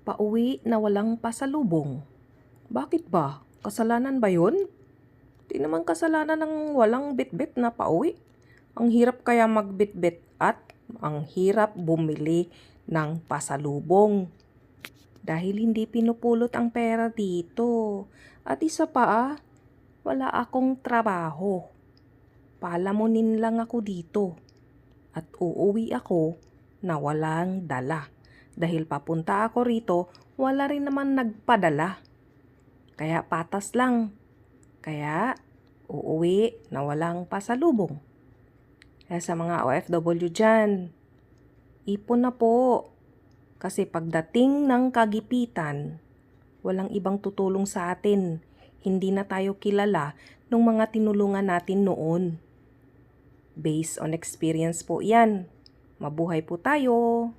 Pauwi na walang pasalubong. Bakit ba? Kasalanan ba yun? Di naman kasalanan ng walang bitbit na pauwi. Ang hirap kaya magbitbit at ang hirap bumili ng pasalubong. Dahil hindi pinupulot ang pera dito. At isa pa wala akong trabaho. Palamunin lang ako dito. At uuwi ako na walang dala. Dahil papunta ako rito, wala rin naman nagpadala. Kaya patas lang. Kaya uuwi na walang pasalubong. Kaya sa mga OFW dyan, ipon na po. Kasi pagdating ng kagipitan, walang ibang tutulong sa atin. Hindi na tayo kilala ng mga tinulungan natin noon. Based on experience po yan. Mabuhay po tayo!